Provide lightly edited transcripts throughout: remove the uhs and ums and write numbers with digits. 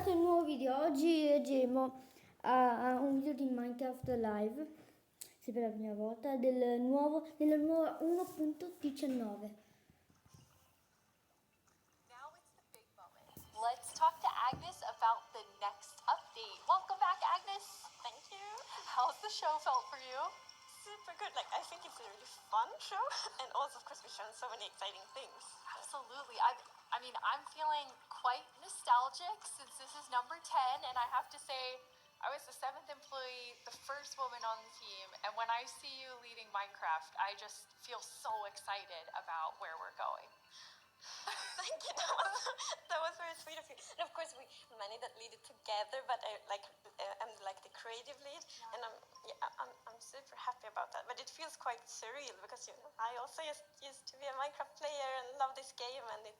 bentornati a un nuovo video. Oggi leggeremo un video di Minecraft Live, se per la prima volta, della nuova 1.19. Now it's the big moment. Let's talk to Agnes about the next update. Welcome back, Agnes. Thank you. How's the show felt for you? Super good. I think it's a really fun show, and also, of course, we've shown so many exciting things. Absolutely. I'm feeling quite nostalgic since this is number 10, and I have to say, I was the 7th employee, the first woman on the team, and when I see you leading Minecraft, I just feel so excited about where we're going. Thank you. That was very sweet of you. And of course, we many that lead it together, but I'm like the creative lead, and I'm super happy about that. But it feels quite surreal because I also used to be a Minecraft player and love this game, and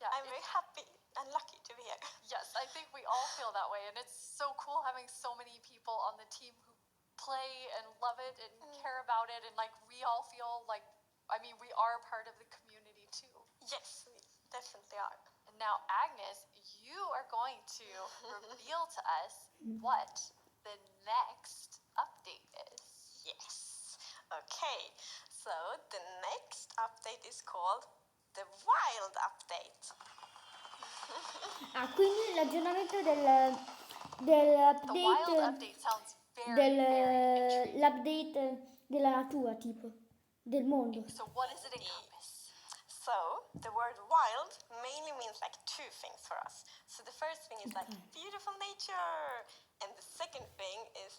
I'm very happy and lucky to be here. Yes, I think we all feel that way, and it's so cool having so many people on the team who play and love it and care about it, and we all feel like, we are part of the community too. Yes, we definitely are. And now, Agnes, you are going to reveal to us what the next update is. Yes. Okay, so the next update is called the Wild Update. Quindi l'aggiornamento The Wild Update sounds very intriguing. l'update della natura, tipo, del mondo. So what does it encompass? So the word wild mainly means two things for us. So the first thing is beautiful nature, and the second thing is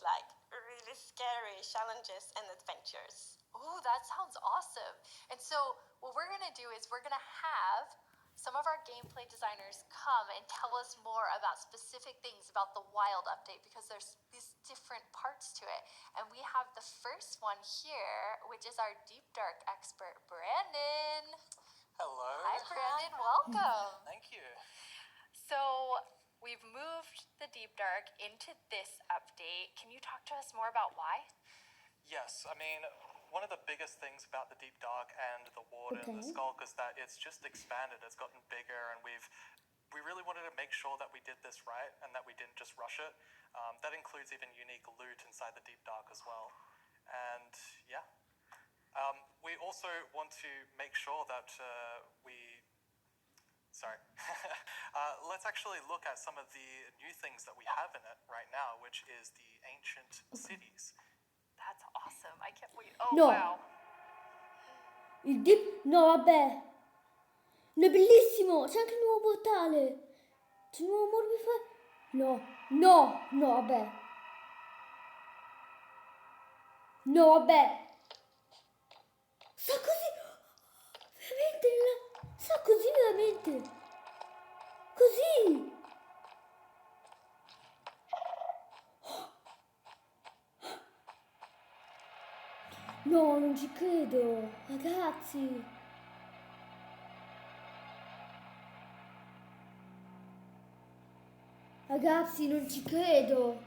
really scary challenges and adventures. Oh, that sounds awesome. And so what we're going to do is we're going to have some of our gameplay designers come and tell us more about specific things about the Wild Update, because there's these different parts to it. And we have the first one here, which is our Deep Dark expert, Brandon. Hello. Hi, Brandon. Welcome. Thank you. So we've moved the Deep Dark into this update. Can you talk to us more about why? Yes, one of the biggest things about the Deep Dark and the Ward and the Skulk is that it's just expanded. It's gotten bigger, and we really wanted to make sure that we did this right and that we didn't just rush it. That includes even unique loot inside the Deep Dark as well. And we also want to make sure that let's actually look at some of the new things that we have in it right now, which is the ancient cities. That's awesome. I can't wait. Oh, No. wow. No, vabbè. No, è bellissimo. C'è anche il nuovo portale. C'è il nuovo muro per fare... No, vabbè. No, vabbè. Sa così... Veramente... Sa così veramente. Così. No, non ci credo, ragazzi. Ragazzi, non ci credo.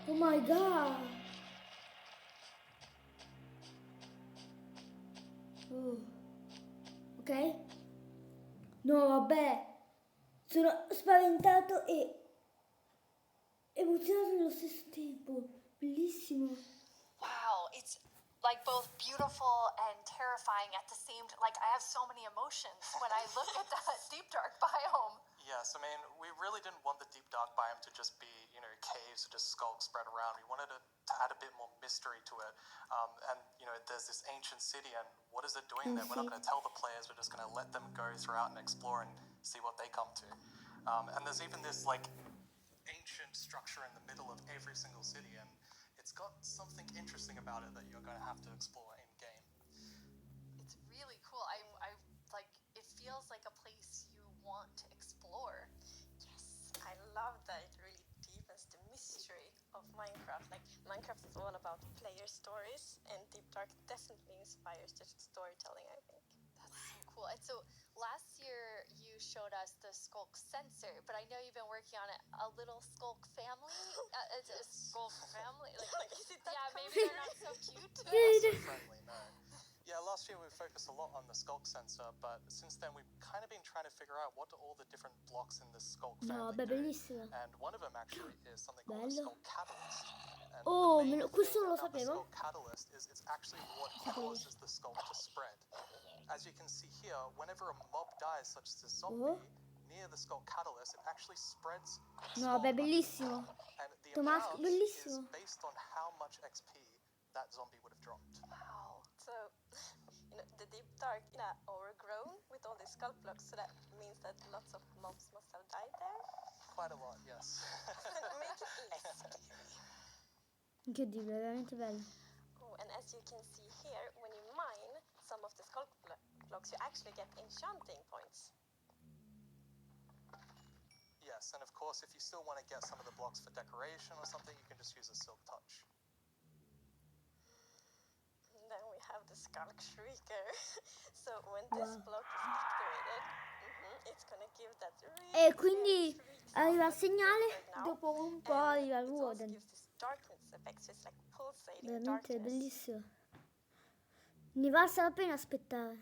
Oh my god. Oh. Ok? No, vabbè. Sono spaventato e emozionato nello stesso tempo. Bellissimo. Wow, it's both beautiful and terrifying at the same time. I have so many emotions when I look at that Deep Dark biome. Yes, we really didn't want the Deep Dark biome to just be, caves or just skulks spread around. We wanted to add a bit more mystery to it. There's this ancient city, and what is it doing there? We're not going to tell the players. We're just going to let them go throughout and explore and see what they come to. And there's even this, ancient structure in the middle of every single city, and it's got something interesting about it that you're going to have to explore in-game. It's really cool. It feels like a place you want to explore. Yes, I love that it really deepens the mystery of Minecraft. Minecraft is all about player stories, and Deep Dark definitely inspires the storytelling, I think. That's so cool. And so last year you showed us the Skulk sensor, but I know you've been working on a little Skulk family. It's a Skulk family. Maybe they're not so cute. Not so friendly, no. Yeah, last year we focused a lot on the Skulk sensor, but since then we've kind of been trying to figure out what are all the different blocks in this skulk No, family beh, do. bellissimo. And one of them actually is something called a Bello. skulk catalyst. And Oh, the main questo thing non lo about the sapevo. skulk catalyst is it's actually what causes the skulk to spread. As you can see here, whenever a mob dies, such as a zombie, near the skulk catalyst, it actually spreads No, beh, bellissimo. and the Tomasco, amount is bellissimo. based on how much XP that zombie would have dropped. Wow. So, the deep dark overgrown with all these skull blocks, so that means that lots of mobs must have died there. Quite a lot, yes. Make it less scary. Incredibile, veramente bello. Oh, and as you can see here, when you mine some of the skull blocks, you actually get enchanting points. Yes, and of course, if you still want to get some of the blocks for decoration or something, you can just use a silk touch. And then we have the Skulk Shrieker. So when this block is activated, it's gonna give that really E quindi scary shriek sound arriva il that we just segnale, heard now. dopo un po' arriva il It also Warden. gives this darkness effect, so it's like pulsating Veramente darkness. bellissimo. Ne valsa la pena aspettare.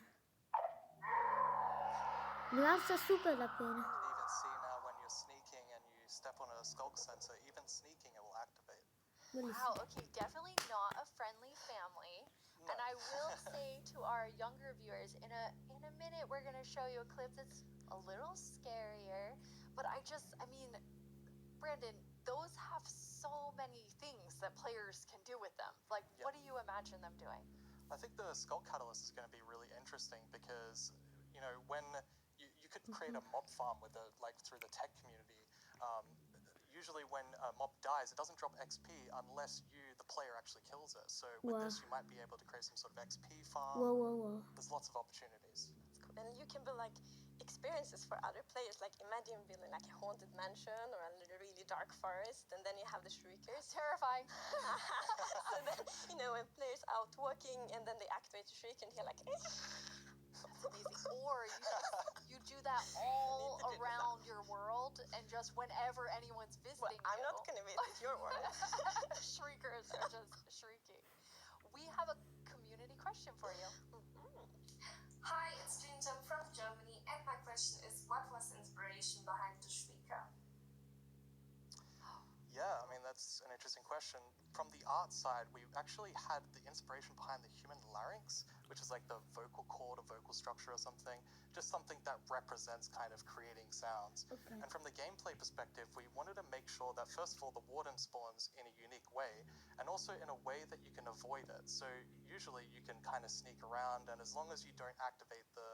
Ne valsa super la pena. You can even see now when you're sneaking and you step on a skulk sensor, even sneaking it will activate. Bellissimo. Wow, okay, definitely not a friendly family. No. And I will say to our younger viewers, in a minute we're gonna show you a clip that's a little scarier. But I mean, Brandon, those have so many things that players can do with them. Like, what do you imagine them doing? I think the Skull Catalyst is going to be really interesting because, when you could create a mob farm with through the tech community. Usually when a mob dies, it doesn't drop XP unless you, the player, actually kills it. So with this, you might be able to create some sort of XP farm. Whoa. There's lots of opportunities. And you can build like experiences for other players. Like imagine building like a haunted mansion or a really dark forest, and then you have the shriekers. Terrifying. So then, when players out walking and then they activate the shriek and you're like, That's amazing. Or you do that all around your world, and just whenever anyone's visiting I'm you, not gonna visit your world. shriekers are just shrieking. We have a community question for you. Hi, it's Ginger from Germany, and my question is, what was the inspiration behind the Shrieker? Yeah, I mean, that's an interesting question. From the art side, we actually had the inspiration behind the human larynx, which is like the vocal cord or vocal structure or something, just something that represents kind of creating sounds. Okay. And from the gameplay perspective, we wanted to make sure that, first of all, the warden spawns in a unique way, and also in a way that you can avoid it. So usually you can kind of sneak around, and as long as you don't activate the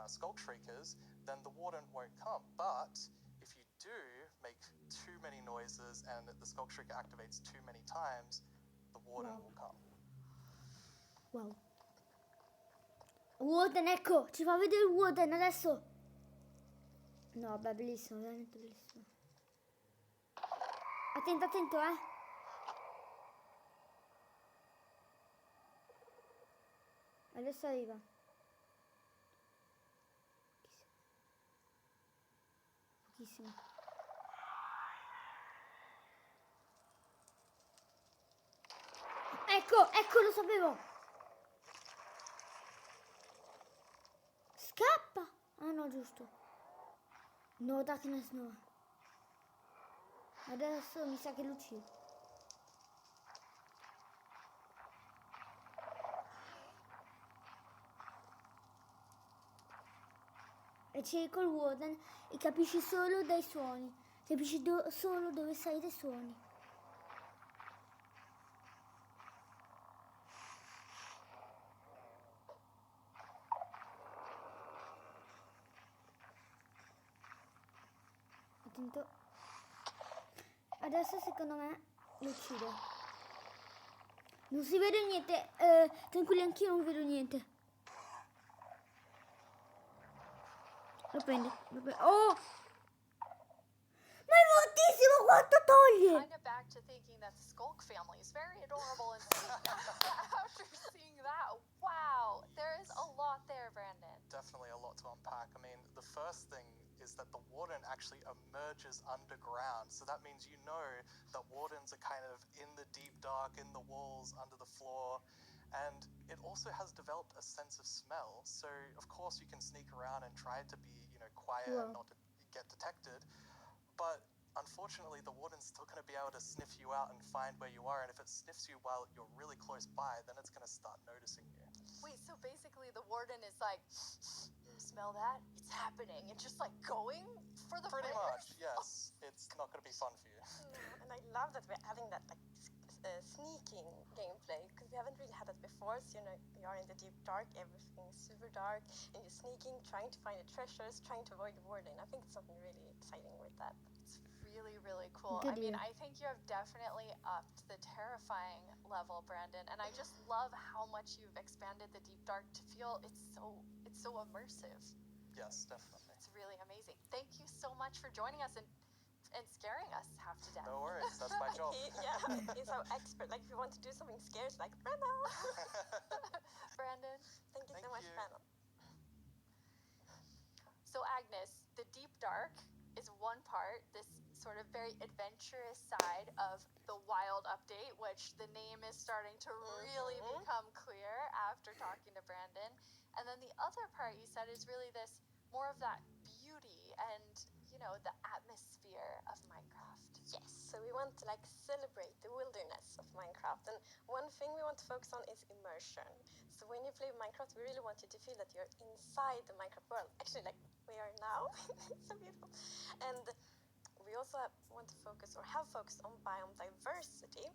Skulk Shriekers, then the warden won't come. But if you do make too many noises and the Skulk Shrieker activates too many times, the warden will come. Wow. Warden, ecco, ci fa vedere il Warden adesso. No, beh, bellissimo, veramente bellissimo. Attento, eh. Adesso arriva. Pochissimo. Ecco, lo sapevo. Scappa. Ah no, giusto. No, darkness no. Adesso mi sa che lo uccido. E c'è col Warden e capisci solo dai suoni. Capisci solo dove sei dai suoni. Attento. Adesso secondo me lo uccido. Non si vede niente. Tranquilli, anch'io non vedo niente. Lo prende. Oh! Ma è fortissimo quanto toglie! Kind of back to thinking that the Skulk family is very adorable and sweet. After seeing that, wow, there is a lot there, Brandon. Definitely a lot to unpack. I mean, the first thing is that the warden actually emerges underground. So that means that wardens are kind of in the deep dark, in the walls, under the floor. And it also has developed a sense of smell. So, of course, you can sneak around and try to be, quiet Wow. and not to get detected. But unfortunately, the warden's still going to be able to sniff you out and find where you are. And if it sniffs you while you're really close by, then it's going to start noticing you. Wait, so basically the warden is like, smell that? It's happening. And just like going for the Pretty players? much, yes. It's not going to be fun for you. And I love that we're adding that like sneaking gameplay, because we haven't really had that before. So you are in the deep dark, everything is super dark, and you're sneaking, trying to find the treasures, trying to avoid the warden. I think it's something really exciting with that. It's really, really cool. Good I mean, idea. I think you have definitely upped the terrifying level, Brandon. And I just love how much you've expanded the deep dark to feel it's so immersive. Yes, definitely. It's really amazing. Thank you so much for joining us and scaring us half to death. No worries, that's my job. He's our expert. Like, if you want to do something scary, it's like, Brenda. Brandon. Thank you so Thank much, you. Brandon. So Agnes, the deep dark is one part, this sort of very adventurous side of the wild update, which the name is starting to really become clear after talking to Brandon. And then the other part you said is really this more of that beauty and, the atmosphere of Minecraft. Yes, so we want to like celebrate the wilderness of Minecraft, and one thing we want to focus on is immersion. So when you play Minecraft, we really want you to feel that you're inside the Minecraft world, actually like we are now. It's so beautiful. And we also want to focus, or have focused, on biome diversity.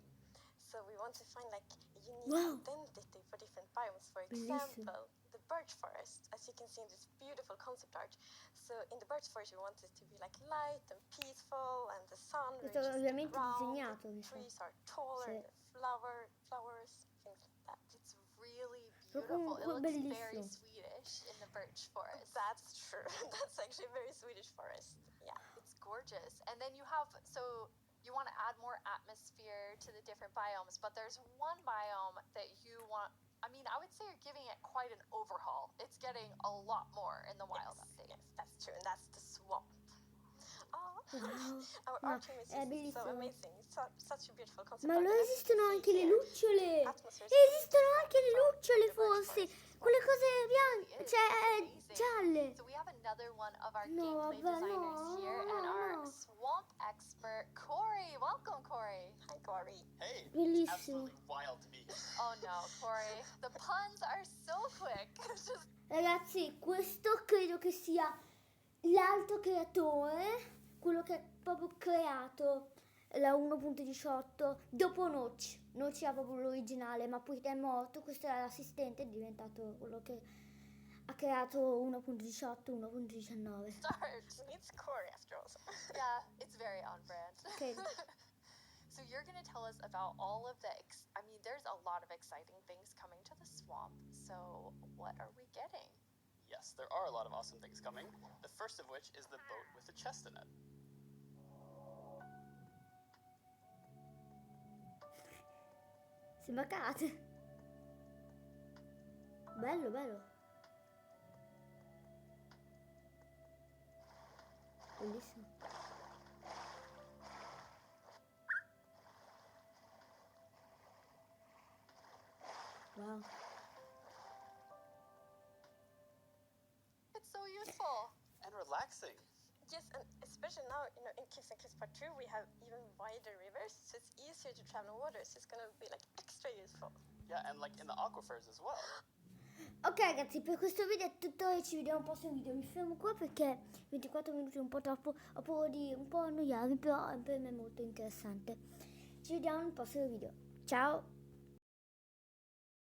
So we want to find like a unique Wow. identity for different biomes. For Bellissimo. example, the birch forest, as you can see in this beautiful concept art. So in the birch forest, we want it to be like light and peaceful, and the sun Questo reaches the ovviamente ground. disegnato, The mi sa. trees are taller, Sì. the flowers, things like that. It's really Però beautiful. It comunque looks very bellissimo. Swedish in the birch forest. That's true. That's actually a very Swedish forest. Yeah. It's gorgeous. And then you want to add more atmosphere to the different biomes, but there's one biome that you want, I would say you're giving it quite an overhaul. It's getting a lot more in the wild update. Yes, that's true, and that's the swamp. Oh, Wow. our No, art team is è just so bellissimo. amazing. Such a beautiful concept. Ma art, allora and as you esistono can anche see le here, lucciole! atmosphere is Esistono anche le from lucciole the birch forse! forest. Quelle cose It bianche, is. cioè It's amazing. gialle! So we have another one of our No, gameplay vabbè, designers no, here, no, and our no. swamp expert, Corey. Welcome, Corey. Hi, Gory. Hey, it's Bellissimo. absolutely wild to be here. Oh no, Corey. The puns are so quick. It's just Ragazzi, questo credo che sia l'altro creatore, quello che ha proprio creato la 1.18 dopo Notch. Notch era proprio l'originale, ma poi è morto, questo era l'assistente, è diventato quello che ha creato 1.18, 1.19. start. It's Corey after all. Yeah, it's very on brand. Okay. So you're going to tell us about all of the, there's a lot of exciting things coming to the swamp. So what are we getting? Yes, there are a lot of awesome things coming. The first of which is the boat with the chest in it. Sembra cate. Bello, bello. Bellissimo. Wow. It's so useful. And relaxing. Yes, and especially now, in Kids and Kids Part 2, we have even wider rivers, so it's easier to travel on water, so it's gonna be like extra useful. Yeah, and like in the aquifers as well. Ok ragazzi, per questo video è tutto e ci vediamo al prossimo video. Mi fermo qua perché 24 minuti è un po' troppo, ho paura di un po' annoiarvi, però per me è molto interessante. Ci vediamo nel prossimo video. Ciao!